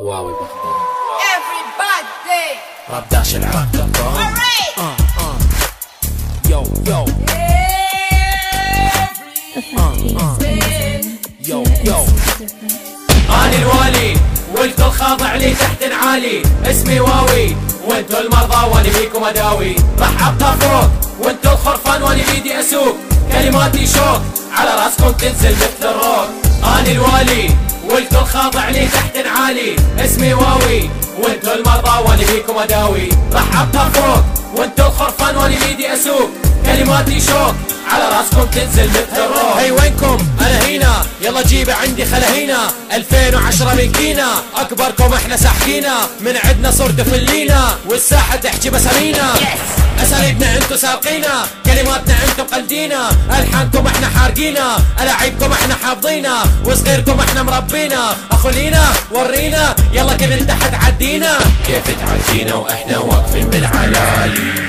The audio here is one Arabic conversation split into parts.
هواوي بغداد. Everybody راب داش العراق دوت يو يو يو يو. أنا الوالي والكل خاضع لي تحت عالي، اسمي واوي وانتو المرضى وانا بيكم اداوي، راح ابقى فوق وانتو الخرفان وانا بيدي اسوق، كلماتي شوك على راسكم تنزل مثل الروك. أنا الوالي والكل خاضع لي تحت عالي، اسمي واوي وانتو المرضى وانا بيكم اداوي، راح ابقى فوق وانتو الخرفان وانا بيدي اسوق، كلماتي شوك على راسكم تنزل مثل الروك. هي وينكم؟ انا هنا، يلا جيبه عندي خلهينا، 2010 ملكينا، اكبركم احنا ساحقينا، من عدنا صرتوا فلينا، والساحه تحكي بسامينا. اساليبنا انتو سابقينا، كلماتنا انتو قلدينا، الحانكم احنا حارقينا، الاعيبكم احنا حافظينا، وصغيركم احنا مربينا، اخلينا ورينا يلا كيف انت حتعدينا، كيف تعدينا واحنا واقفين بالعلالي.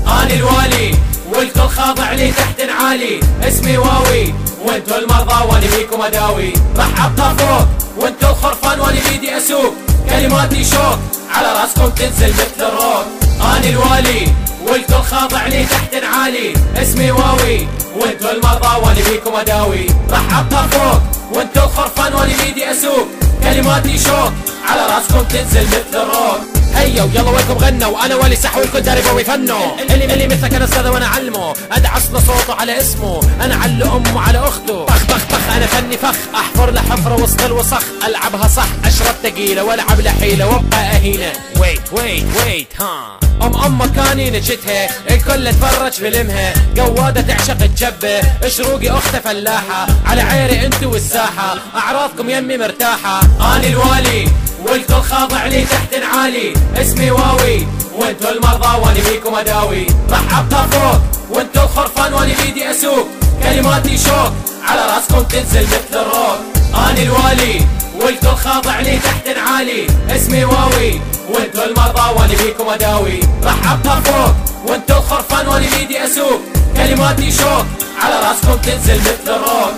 أنا الوالي والكل خاضع لي تحت عالي، اسمي واوي وانتو المرضى وانا بيكم اداوي، راح ابقى فوق وانتو الخرفان وانا بيدي اسوق، كلماتي شوك على راسكم تنزل مثل الروك. أنا الوالي والكل خاضع لي تحت عالي، اسمي واوي وانتو المرضى وانا بيكم اداوي، راح ابقى فوق وانتو الخرفان وانا بيدي اسوق، كلماتي شوك على راسكم تنزل مثل الروك. هيا ويلا وينكم غنوا، انا ولي سحو الكل داربوا ويفنوا، اللي مثلك انا استاذه وانا علمه، ادعسنا صوته على اسمه، انا على امه على اخته، طخ طخ طخ انا فني فخ، احفر له حفره وسط الوسخ، العبها صح اشرب ثقيله والعب لحيله وابقى اهينه. ويت ها مكاني نجتها، الكل تفرج فيلمها، قواده تعشق تجبه، شروقي اخته فلاحه، على عيري انتو والساحه، اعراضكم يمي مرتاحه. انا الوالي والكل خاضع لي تحت عالي، اسمي واوي وانتو المرضى وانا بيكم اداوي، راح ابقى فوق وانتو الخرفان وانا بيدي اسوق، كلماتي شوك على راسكم تنزل مثل الروك. انا الوالي والكل خاضع لي تحت عالي، اسمي واوي وانتو المرضى وانا بيكم اداوي، راح ابقى فوق وانتو الخرفان وانا بيدي اسوق، كلماتي شوك على راسكم تنزل مثل الروك.